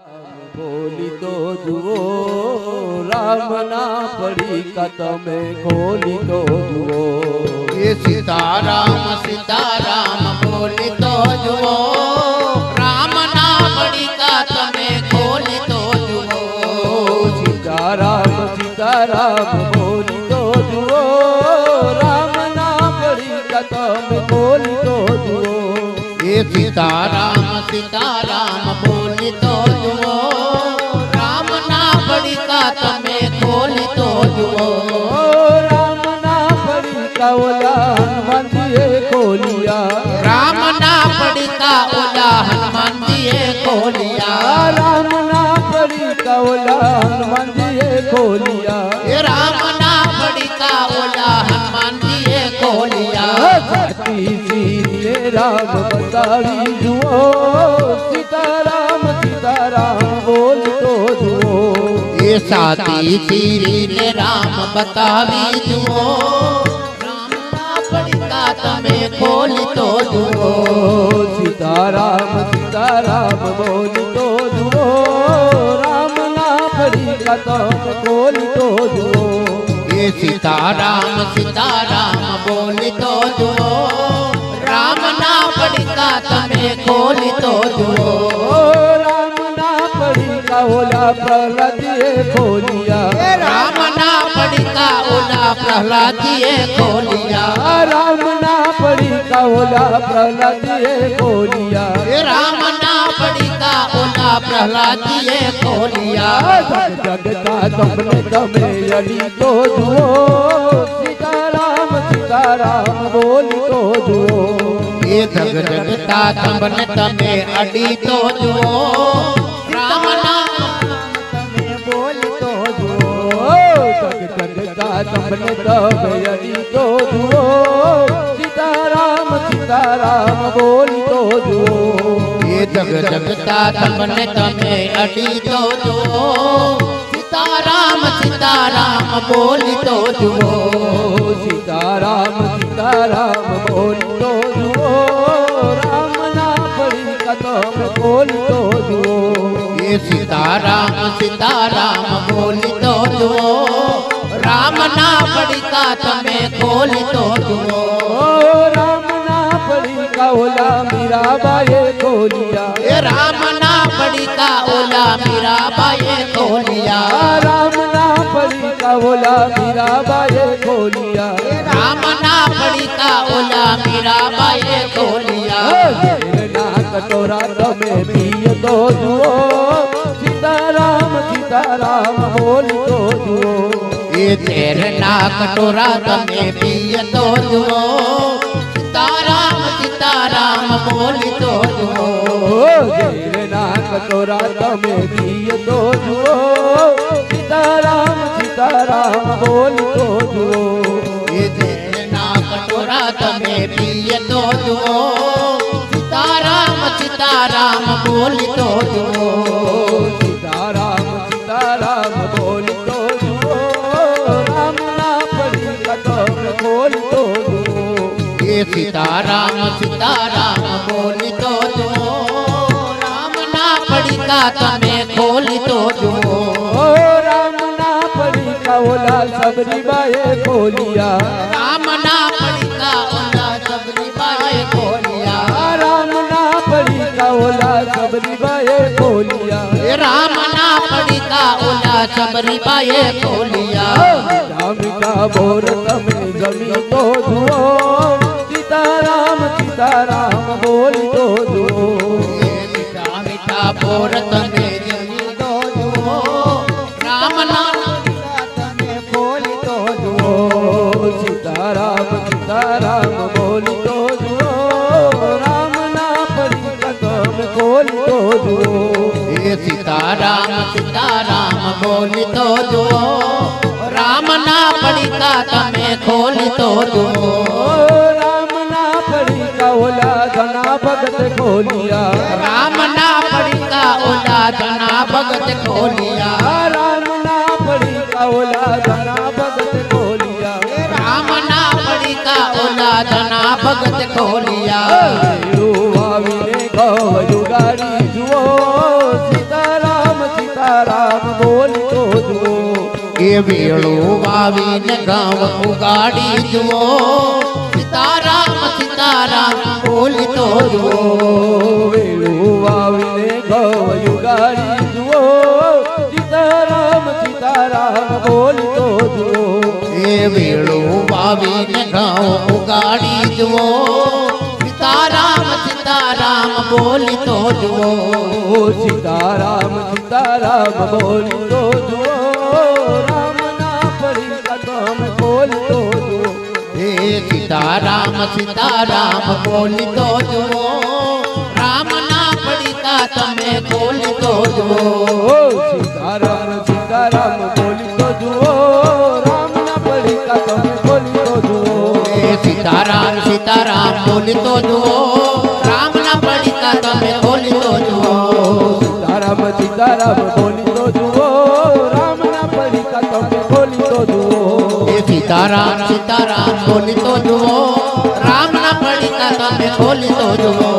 બોલી તો જુઓ રામના પડીકા તમે ખોલી તો જુઓ એ સીતારામ બોલી તો જુઓ રામના પડીકા તમે ખોલી તો જુઓ સીતારામ બોલી તો જુઓ રામના પડીકા તમે ખોલી તો જુઓ એ સીતારામ બોલી તો જુઓ રામના પડીકા તમે ખોલી તો જુઓ રામના પડીકા ઓલા હનુમાનજીએ ખોલિયા રામના પડીકા ઓલા હનુમાનજીએ ખોલિયા રામના પડીકા ઓલા હનુમાનજીએ ખોલિયા એ રામના પડીકા ઓલા હનુમાનજીએ ખોલિયા સીને રામ બતાવી જુઓ સીતારામ બોલતો જુઓ એ સાતી સીરીને રામ બતાવી જુઓ રામના પડીકા તમે ખોલી તો જુઓ સીતારામ બોલતો જુઓ રામના પડીકા તમે ખોલી તો જુઓ એ સીતારામ બોલી તો જુઓ રામના પડીકા તમે ખોલી તો જુઓ રામના પડીકા ઓલા પ્રહલાદીએ ખોલિયા રામના પડીકા ઓલા પ્રહલાદીએ ખોલિયા રામના પડીકા ઓલા પ્રહલાદીએ ખોલિયા એ રામના પડીકા ઓલા પ્રહલાદીએ ખોલિયા જગતા તમને તમે અડી તો જુઓ સીતારામ બોલી તો જુઓ એ જગતા તમને તમે અડી તો જુઓ રામના તમે બોલી તો જુઓ જગતા તમને તમે અડી તો જુઓ સીતારામ બોલી તો જુઓ એ જગતા તમને તમે અડી તો જુઓ સીતારામ બોલી તો જુઓ સીતારામ બોલી તો જુઓ રામના પડીકા તમે ખોલી તો જુઓ એ સીતારામ બોલી તો જુઓ રામના પડીકા તમે ખોલી તો જુઓ રામના પડીકા ઓલા મીરાબાઈએ ખોલિયા એ રામના પડીકા ઓલા મીરાબાઈએ ખોલિયા રામના પડીકા ઓલા મીરાબાઈએ ખોલિયા રામના પડીકા ઓલા મીરાબાઈએ ખોલિયા ઝેરના કટોરા તમે પીએ તો જુઓ સીતારામ બોલી તો જુઓ એ ઝેરના કટોરા તમે પીએ તો જુઓ સીતારામ બોલી તો જુઓ ઝેરના કટોરા તમે પીએ તો જુઓ સીતારામ બોલી તો જુઓ એ ઝેરના કટોરા તમે પીએ તો જુઓ સીતારામ બોલી તો જુઓ સીતારામ બોલી તો જુઓ રામના પડીકા તમે ખોલી તો જુઓ એ સીતારામ બોલી તો જુઓ રામના પડીકા તમે ખોલી તો જુઓ રામના પડીકા ઓલા સબરીબાઈએ ખોલિયા રામના પડીકા ઓલા સબરીબાઈએ ખોલિયા રામના પડીકા ઓલા સબરીબાઈએ ખોલિયા એ રામના પડીકા ઓલા સબરીબાઈએ ખોલિયા મીઠા બોર તમે જમી તો જુઓ સીતારામ બોલી તો જુઓ મીઠા બોર તમે જમી તો જુઓ રામના તમે ખોલી તો જુઓ સીતારામ બોલી તો જુઓ રામના પડીકા તમે ખોલી તો જુઓ એ સીતારામ બોલી તો જુઓ રામના પડીકા તમે ખોલી તો જુઓ રામના પડીકા ઓલા ધના ભગત ખોલિયા રામના પડીકા ઓલા ધના ભગત ખોલિયા રામના પડીકા ઓલા ધના ભગત ખોલિયા રામના પડીકા ઓલા ધના ભગત ખોલિયા આવીને ગયું ગાડી જુઓ સીતારામ વેળું વાવીને ઘઉં ઉગાડી જુઓ સીતારામ સીતારામ બોલતો જુઓ વેળું વાવીને ઘઉં ઉગાડી જુઓ સીતારામ સીતારામ બોલતો જુઓ એ વેળું વાવીને ઘઉં ઉગાડી જુઓ સીતારામ સીતારામ બોલતો જુઓ સીતારામ સીતારામ બોલતો જુઓ રામના પડી તમે બોલતો જુઓ હે સીતારામ સીતારામ બોલતો જુઓ રામના પડીકા તમે બોલતો જુઓ સીતારામ સીતારામ બોલતો જુઓ રામના પડી તમે બોલતો જુઓ હે સીતારામ સીતારામ બોલતો જુઓ રામના પડીકા તમે બોલતો જુઓ સીતારામ સીતારામ બોલતો જુઓ રામના પડી તમે બોલતો જુઓ હે સીતારામ સીતારામ બોલતો જુઓ રામના પડીકા તમે બોલતો જુઓ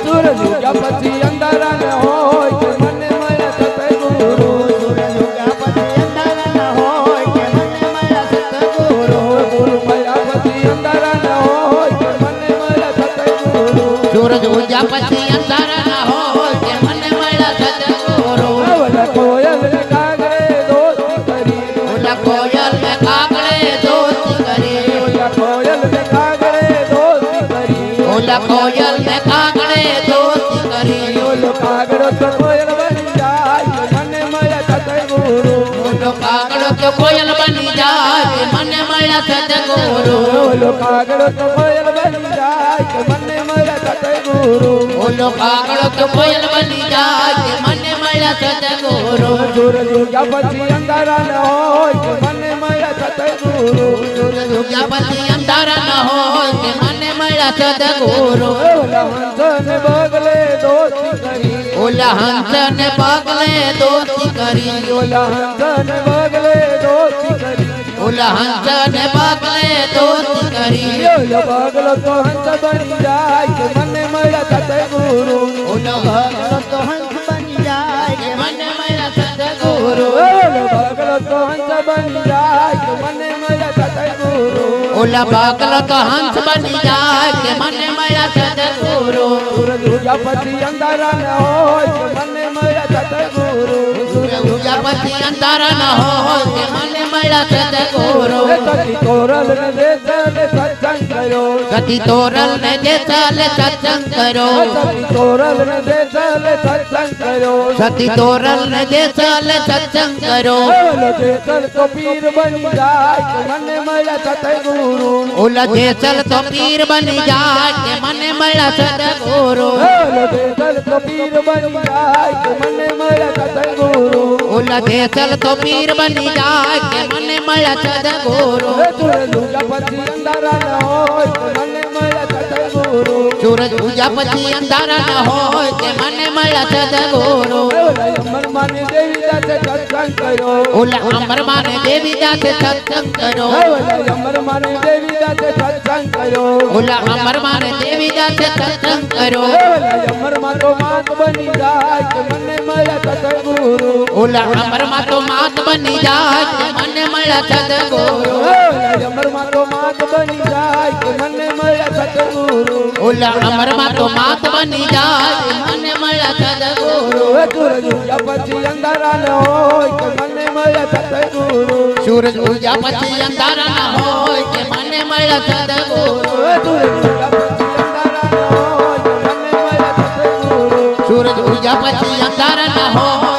સૂરજ ઉગ્યા પછી અંધારા ન હોય કે મને મળ્યા સતય ગુરુ સૂરજ ઉગ્યા પછી અંધારા ન હોય કે મને મળ્યા સતય ગુરુ ગુરુ મળ્યા પછી અંધારા ન હોય કે મને મળ્યા સતય ગુરુ સૂરજ ઉગ્યા પછી અંધારા ના હોય કે મને મળ્યા સદગુરુ ઓલા કોયલ ને કાગડે દોસ્તી કરી ઓલા કોયલ ને કાગડે દોસ્તી કરી ઓલા કોયલ ને કાગડે દોસ્તી કરી ઓલા કોયલ ને કાગડે દોસ્તી કરી ઓલો કાગડો તો કોયલ બની જાય કે મને મળ્યા સતય ગુરુ ઓલો કાગડો તો કોયલ બની જાય કે મને મળ્યા સદગુરુ ઓલો કાગડો તો કોયલ બની જાય કે મને મળ્યા સતય ગુરુ ઓલો કાગડો તો કોયલ બની જાય કે મને મળ્યા સદગુરુ સૂરજ ઉગ્યા પછી અંધારા ન હોય કે મને મળ્યા સતય ગુરુ સૂરજ ઉગ્યા પછી અંધારા ન હોય કે મને મળ્યા સદગુરુ ઓલા હંસ ને બગલે દોસ્તી કરી ઓલા હંસ ને પગલે દોસ્તી કરી ઓલા હંસ ને બગલે દોસ્તી કરી ઓલા હંસ ને પગલે દોસ્તી કરી ઓલો બગલો તો હંસ બની જાય કે મને મળ્યા સતય ગુરુ ઓલો ભગલો તો હંસ બની જાય કે મને મળ્યા સદગુરુ ઓલો બગલો તો હંસ બની જાય કે મને મળ્યા સતય ગુરુ ઓલા બગલો તો હંસ બની જાય કે મને મળ્યા સદગુરુ સૂરજ ઉગ્યા પછી અંધારા ન હોય કે મને મળ્યા સતય ગુરુ સૂરજ ઉગ્યા પછી અંધારા ન હોય કે મને મળ્યા સદગુરુ સતી તોરલ ને દેસલે સત્સંગ કર્યો સતી તોરલ ને દેસલે સત્સંગ કર્યો સતી તોરલ ને દેસલે સત્સંગ કર્યો સતી તોરલ ને દેસલે સત્સંગ કર્યો ઓલો દેસલ તો પીર બની જાય કે મને મળ્યા સતય ગુરુ ઓલા દેસલ તો પીર બની જાય કે મને મળ્યા સદગુરુ ઓલો દેસલ તો પીર બની જાય કે મને મળ્યા સતય ગુરુ ઓલા દેસલ તો પીર બની જાય કે મને મળ્યા સદગુરુ સૂરજ ઉગ્યા પછી અંધારા ન હોય કે મને મળ્યા સતય ગુરુ સૂરજ ઉગ્યા પછી અંધારા ન હોય કે મને મળ્યા સદગુરુ ઓલા અમર માની દેવી દાસે સત્સંગ કર્યો ઓલા અમર માને દેવી દાસે સત્સંગ કર્યો ઓલા અમર માની દેવી દાસે સત્સંગ કર્યો ઓલા અમર માને દેવી દાસે સત્સંગ કર્યો ઓલા અમર માં તો માત બની જાય કે મને મળ્યા સતય ગુરુ ઓલા અમર માં તો માત બની જાય કે મને મળ્યા સદગુરુ ઓલા અમર માં તો માત બની જાય કે મને મળ્યા સતય ગુરુ ઓલા અમર માં તો માત બની જાય કે મને મળ્યા સદગુરુ સૂરજ ઉગ્યા પછી અંધારા ન હોય કે મને મળ્યા સતય ગુરુ સૂરજ ઉગ્યા પછી અંધારા ન હોય કે મને મળ્યા સદગુરુ સૂરજ ઉગ્યા પછી અંધારા ન હોય કે મને મળ્યા સતય ગુરુ સૂરજ ઉગ્યા પછી અંધારા ન હોય